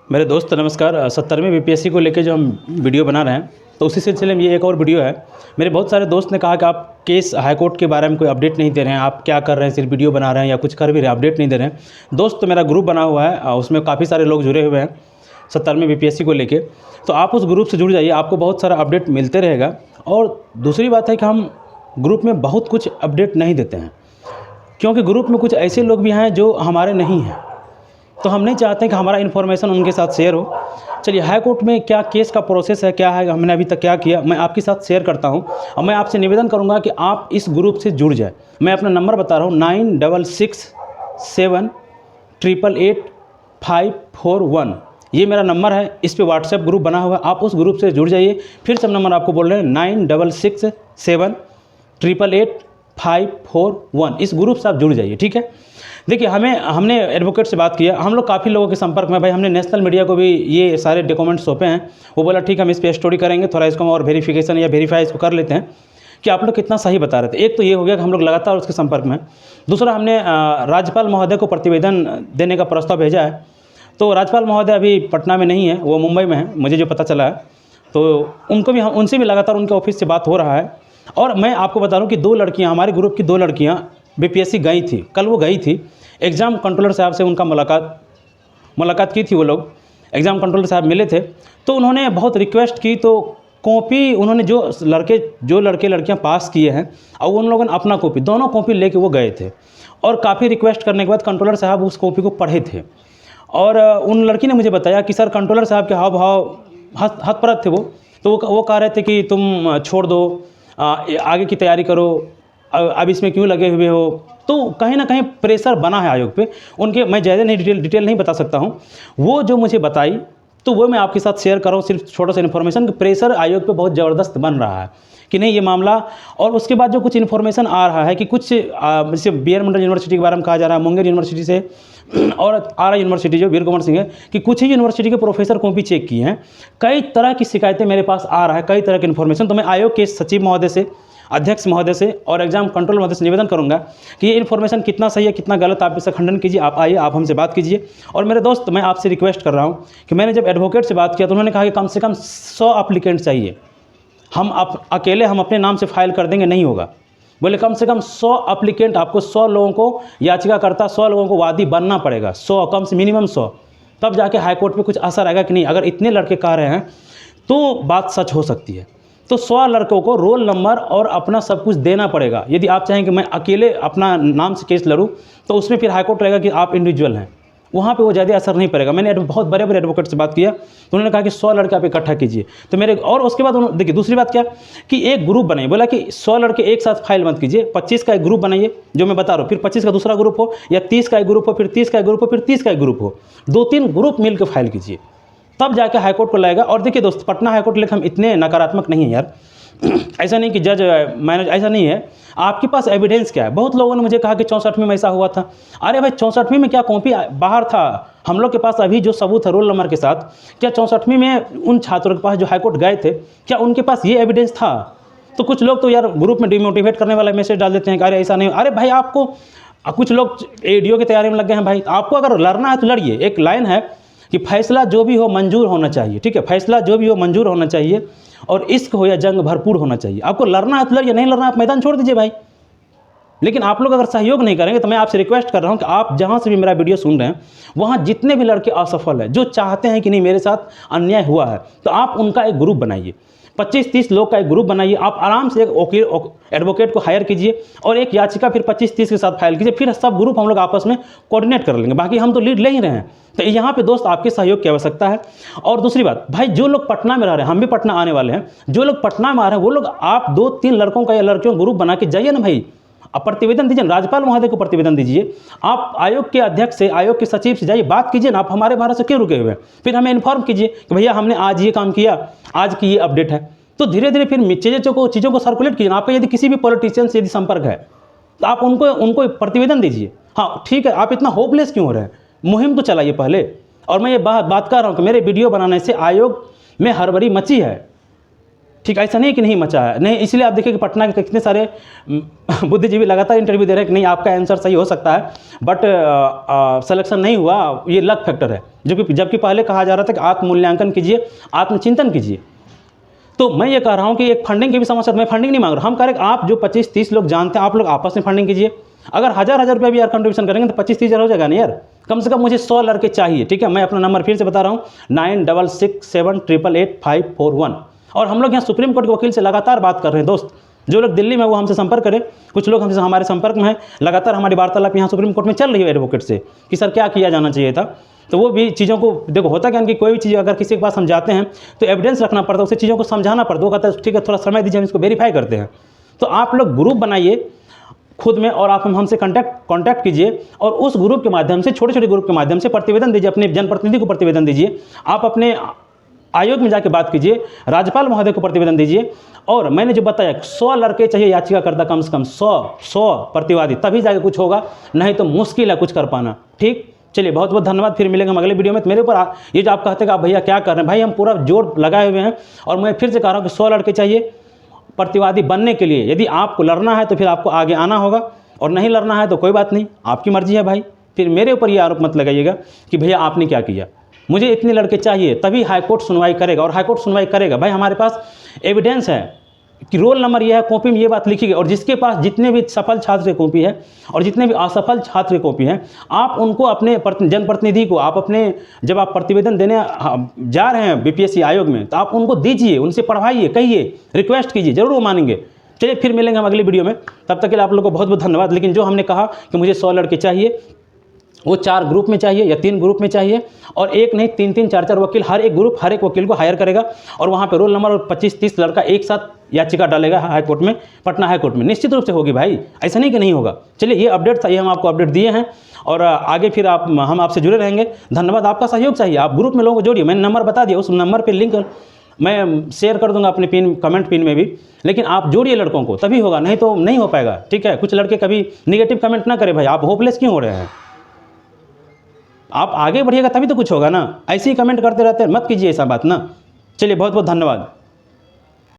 मेरे दोस्त नमस्कार। 70वीं बीपीएससी को लेके जो हम वीडियो बना रहे हैं तो उसी सिलसिले में ये एक और वीडियो है। मेरे बहुत सारे दोस्त ने कहा कि आप केस हाईकोर्ट के बारे में कोई अपडेट नहीं दे रहे हैं, आप क्या कर रहे हैं, सिर्फ वीडियो बना रहे हैं या कुछ कर भी रहे हैं, अपडेट नहीं दे रहे हैं। दोस्त मेरा ग्रुप बना हुआ है, उसमें काफ़ी सारे लोग जुड़े हुए हैं 70वीं बीपीएससी को लेके, तो आप उस ग्रुप से जुड़ जाइए, आपको बहुत सारा अपडेट मिलते रहेगा। और दूसरी बात है कि हम ग्रुप में बहुत कुछ अपडेट नहीं देते हैं, क्योंकि ग्रुप में कुछ ऐसे लोग भी हैं जो हमारे नहीं हैं, तो हम नहीं चाहते कि हमारा इन्फॉर्मेशन उनके साथ शेयर हो। चलिए, हाई कोर्ट में क्या केस का प्रोसेस है, क्या है, हमने अभी तक क्या किया, मैं आपके साथ शेयर करता हूं। और मैं आपसे निवेदन करूंगा कि आप इस ग्रुप से जुड़ जाए। मैं अपना नंबर बता रहा हूं 9667888541। ये मेरा नंबर है, इस पे व्हाट्सएप ग्रुप बना हुआ है, आप उस ग्रुप से जुड़ जाइए। फिर से नंबर आपको बोल रहे हैं 9667888541। इस ग्रुप से आप जुड़ जाइए, ठीक है। देखिए, हमने एडवोकेट से बात किया, हम लोग काफ़ी लोगों के संपर्क में, भाई हमने नेशनल मीडिया को भी ये सारे डॉक्यूमेंट्स सौंपे हैं। वो बोला ठीक है, हम इस पर स्टोरी करेंगे, थोड़ा इसको हम और वेरिफिकेशन या वेरीफाई इसको कर लेते हैं कि आप लोग कितना सही बता रहे थे। एक तो ये हो गया कि हम लोग लगातार उसके संपर्क में। दूसरा, हमने राज्यपाल महोदय को प्रतिवेदन देने का प्रस्ताव भेजा है, तो राज्यपाल महोदय अभी पटना में नहीं है, वो मुंबई में है, मुझे जो पता चला है। तो उनसे भी लगातार उनके ऑफिस से बात हो रहा है। और मैं आपको बता दूँ कि 2 लड़कियाँ, हमारे ग्रुप की 2 लड़कियाँ बीपीएससी गई थी, कल वो गई थी। एग्ज़ाम कंट्रोलर साहब से उनका मुलाकात की थी। वो लोग एग्ज़ाम कंट्रोलर साहब मिले थे, तो उन्होंने बहुत रिक्वेस्ट की, तो कॉपी उन्होंने जो लड़के लड़कियां पास किए हैं, और उन लोगों ने अपना कॉपी, दोनों कॉपी लेके वो गए थे। और काफ़ी रिक्वेस्ट करने के बाद कंट्रोलर साहब उस कॉपी को पढ़े थे। और उन लड़की ने मुझे बताया कि सर, कंट्रोलर साहब के हाव भाव हतप्रत थे तो वो कह रहे थे कि तुम छोड़ दो, आगे की तैयारी करो, अब इसमें क्यों लगे हुए हो। तो कहीं ना कहीं प्रेशर बना है आयोग पे उनके। मैं ज़्यादा नहीं डिटेल नहीं बता सकता हूँ। वो जो मुझे बताई तो वो मैं आपके साथ शेयर कर रहा हूँ, सिर्फ छोटा सा इन्फॉर्मेशन कि प्रेशर आयोग पे बहुत ज़बरदस्त बन रहा है कि नहीं ये मामला। और उसके बाद जो कुछ इन्फॉर्मेशन आ रहा है कि कुछ जैसे BR मंडल यूनिवर्सिटी के बारे में कहा जा रहा है, मुंगेर यूनिवर्सिटी से, और RI यूनिवर्सिटी जो वीर कुंवर सिंह है, कि कुछ ही यूनिवर्सिटी के प्रोफेसर कॉपी चेक किए हैं। कई तरह की शिकायतें मेरे पास आ रहा है, कई तरह की इन्फॉर्मेशन। तो मैं आयोग के सचिव महोदय से, अध्यक्ष महोदय से और एग्जाम कंट्रोल महोदय से निवेदन करूंगा कि ये इन्फॉर्मेशन कितना सही है, कितना गलत, आप इसका खंडन कीजिए। आप आइए, आप हमसे बात कीजिए। और मेरे दोस्त, मैं आपसे रिक्वेस्ट कर रहा हूं कि मैंने जब एडवोकेट से बात किया तो उन्होंने कहा कि कम से कम 100 एप्लीकेंट चाहिए। हम अकेले हम अपने नाम से फाइल कर देंगे, नहीं होगा। बोले कम से कम 100 एप्लीकेंट, आपको 100 लोगों को याचिकाकर्ता, 100 लोगों को वादी बनना पड़ेगा, 100 कम से मिनिमम 100, तब जाके हाईकोर्ट पे कुछ असर आएगा कि नहीं। अगर इतने लड़के कह रहे हैं तो बात सच हो सकती है। तो 100 लड़कों को रोल नंबर और अपना सब कुछ देना पड़ेगा। यदि आप चाहें कि मैं अकेले अपना नाम से केस लड़ूँ तो उसमें फिर हाईकोर्ट रहेगा कि आप इंडिविजुअल हैं, वहाँ पे वो ज़्यादा असर नहीं पड़ेगा। मैंने बहुत बड़े बड़े एडवोकेट से बात किया तो उन्होंने कहा कि 100 लड़के आप इकट्ठा कीजिए। तो मेरे, और उसके बाद देखिए दूसरी बात क्या कि एक ग्रुप बनाइए। बोला कि 100 लड़के एक साथ फाइल मत कीजिए, 25 का एक ग्रुप बनाइए, जो मैं बता रहा हूँ, फिर 25 का दूसरा ग्रुप हो, या 30 का एक ग्रुप हो, फिर 30 का एक ग्रुप हो, फिर 30 का एक ग्रुप हो, 2-3 ग्रुप मिलकर फाइल कीजिए, तब जाके हाईकोर्ट को लाएगा। और देखिए दोस्त, पटना हाईकोर्ट लेकिन हम इतने नकारात्मक नहीं है यार। ऐसा नहीं कि जज मैनेज, ऐसा नहीं है। आपके पास एविडेंस क्या है? बहुत लोगों ने मुझे कहा कि 64वीं में ऐसा हुआ था। अरे भाई, 64वीं में क्या कॉपी बाहर था? हम लोग के पास अभी जो सबूत है रोल नंबर के साथ, क्या 64वीं में उन छात्रों के पास जो हाईकोर्ट गए थे, क्या उनके पास ये एविडेंस था? तो कुछ लोग तो यार ग्रुप में डिमोटिवेट करने वाला मैसेज डाल देते हैं कि अरे ऐसा नहीं। अरे भाई, आपको कुछ लोग ADO की तैयारी में लग गए हैं। भाई, आपको अगर लड़ना है तो लड़िए। एक लाइन है कि फैसला जो भी हो मंजूर होना चाहिए, ठीक है, फैसला जो भी हो मंजूर होना चाहिए, और इश्क हो या जंग भरपूर होना चाहिए। आपको लड़ना है तो लड़िए, नहीं लड़ना आप मैदान छोड़ दीजिए भाई। लेकिन आप लोग अगर सहयोग नहीं करेंगे तो मैं आपसे रिक्वेस्ट कर रहा हूं कि आप जहां से भी मेरा वीडियो सुन रहे हैं, वहां जितने भी लड़के असफल हैं, जो चाहते हैं कि नहीं मेरे साथ अन्याय हुआ है, तो आप उनका एक ग्रुप बनाइए, 25-30 लोग का एक ग्रुप बनाइए। आप आराम से एक एडवोकेट को हायर कीजिए और एक याचिका फिर 25-30 के साथ फाइल कीजिए। फिर सब ग्रुप हम लोग आपस में कोऑर्डिनेट कर लेंगे। बाकी हम तो लीड ले ही रहे हैं। तो यहाँ पे दोस्त आपके सहयोग की आवश्यकता है। और दूसरी बात, भाई जो लोग पटना में रह रहे हैं, हम भी पटना आने वाले हैं, जो लोग पटना में आ रहे हैं वो लोग आप 2-3 लड़कों का या लड़कियों का ग्रुप बना के जाइए ना भाई। आप प्रतिवेदन दीजिए, राज्यपाल महोदय को प्रतिवेदन दीजिए। आप आयोग के अध्यक्ष से, आयोग के सचिव से जाइए, बात कीजिए ना। आप हमारे भारत से क्यों रुके हुए हैं? फिर हमें इन्फॉर्म कीजिए कि भैया हमने आज ये काम किया, आज की ये अपडेट है। तो धीरे धीरे फिर चीज़ों को सर्कुलेट कीजिए। आपका यदि किसी भी पॉलिटिशियन से यदि संपर्क है तो आप उनको प्रतिवेदन दीजिए। हाँ ठीक है, आप इतना होपलेस क्यों हो रहे हैं? मुहिम तो चलाइए पहले। और मैं ये बात कर रहा हूँ कि मेरे वीडियो बनाने से आयोग में हड़बड़ी मची है, ठीक, ऐसा नहीं कि नहीं मचा है, नहीं, इसलिए आप देखिए कि पटना के कितने सारे बुद्धिजीवी लगातार इंटरव्यू दे रहे हैं कि नहीं आपका आंसर सही हो सकता है, बट सिलेक्शन नहीं हुआ, ये लक फैक्टर है। जबकि पहले कहा जा रहा था कि आत्ममूल्यांकन कीजिए, आत्मचिंतन कीजिए। तो मैं ये कह रहा हूँ कि एक फंडिंग की भी समस्या, मैं फंडिंग नहीं मांग रहा, हम कह रहे हैं आप जो 25-30 लोग जानते हैं, आप लोग आपस में फंडिंग कीजिए। अगर 1000 रुपये भी यार कंट्रीब्यूशन करेंगे तो 25-30 हो जाएगा ना यार, कम से कम मुझे 100 लड़के चाहिए, ठीक है। मैं अपना नंबर फिर से बता रहा हूँ 9667888541। और हम लोग यहाँ सुप्रीम कोर्ट के वकील से लगातार बात कर रहे हैं दोस्त, जो लोग दिल्ली में वो हमसे संपर्क करें, कुछ लोग हमसे हमारे संपर्क में हैं, लगातार हमारी वार्तालाप यहाँ सुप्रीम कोर्ट में चल रही है एडवोकेट से कि सर क्या किया जाना चाहिए था। तो वो भी चीज़ों को देखो, होता क्या कि कोई भी चीज़ अगर किसी के पास हम जाते हैं तो एविडेंस रखना पड़ता है, उसे चीज़ों को समझाना पड़ता है। वो कहता है ठीक है थोड़ा समय दीजिए, हम इसको वेरीफाई करते हैं। तो आप लोग ग्रुप बनाइए खुद में और आप हमसे कांटेक्ट कीजिए और उस ग्रुप के माध्यम से, छोटे छोटे ग्रुप के माध्यम से प्रतिवेदन दीजिए, अपने जनप्रतिनिधि को प्रतिवेदन दीजिए, आप अपने आयोग में जाके बात कीजिए, राज्यपाल महोदय को प्रतिवेदन दीजिए। और मैंने जो बताया 100 लड़के चाहिए याचिकाकर्ता, कम से कम 100 प्रतिवादी, तभी जाके कुछ होगा, नहीं तो मुश्किल है कुछ कर पाना। ठीक, चलिए बहुत बहुत धन्यवाद, फिर मिलेंगे हम अगले वीडियो में। तो मेरे ऊपर ये जो आप कहते हैं कि आप भैया क्या कर रहे हैं, भाई हम पूरा जोर लगाए हुए हैं और मैं फिर से कह रहा हूँ कि 100 लड़के चाहिए प्रतिवादी बनने के लिए। यदि आपको लड़ना है तो फिर आपको आगे आना होगा, और नहीं लड़ना है तो कोई बात नहीं, आपकी मर्जी है भाई। फिर मेरे ऊपर ये आरोप मत लगाइएगा कि भैया आपने क्या किया। मुझे इतने लड़के चाहिए तभी हाईकोर्ट सुनवाई करेगा, और हाईकोर्ट सुनवाई करेगा भाई, हमारे पास एविडेंस है कि रोल नंबर ये है, कॉपी में ये बात लिखी गई, और जिसके पास जितने भी सफल छात्र की कॉपी है और जितने भी असफल छात्र की कॉपी है, आप उनको अपने जनप्रतिनिधि को, आप अपने जब आप प्रतिवेदन देने जा रहे हैं बीपीएससी आयोग में, तो आप उनको दीजिए, उनसे पढ़वाइए, कहिए, रिक्वेस्ट कीजिए, जरूर वो मानेंगे। चलिए फिर मिलेंगे हम अगली वीडियो में, तब तक के लिए आप लोगों को बहुत बहुत धन्यवाद। लेकिन जो हमने कहा कि मुझे 100 लड़के चाहिए, वो 4 ग्रुप में चाहिए या 3 ग्रुप में चाहिए, और एक नहीं 3-3 4-4 वकील, हर एक ग्रुप हर एक वकील को हायर करेगा, और वहाँ पे रोल नंबर और 25-30 लड़का एक साथ याचिका डालेगा हाई कोर्ट में, पटना हाई कोर्ट में। निश्चित रूप से होगी भाई, ऐसा नहीं कि नहीं होगा। चलिए ये अपडेट था, ये हम आपको अपडेट दिए हैं, और आगे फिर हम आपसे जुड़े रहेंगे। धन्यवाद, आपका सहयोग चाहिए, आप ग्रुप में लोगों को जोड़िए, मैंने नंबर बता दिया, उस नंबर पर लिंक मैं शेयर कर दूंगा अपने कमेंट पिन में भी, लेकिन आप जोड़िए लड़कों को, तभी होगा, नहीं तो नहीं हो पाएगा। ठीक है, कुछ लड़के कभी निगेटिव कमेंट ना करें भाई, आप होपलेस क्यों हो रहे हैं, आप आगे बढ़िएगा तभी तो कुछ होगा ना, ऐसे ही कमेंट करते रहते हैं, मत कीजिए ऐसा बात ना। चलिए बहुत बहुत धन्यवाद।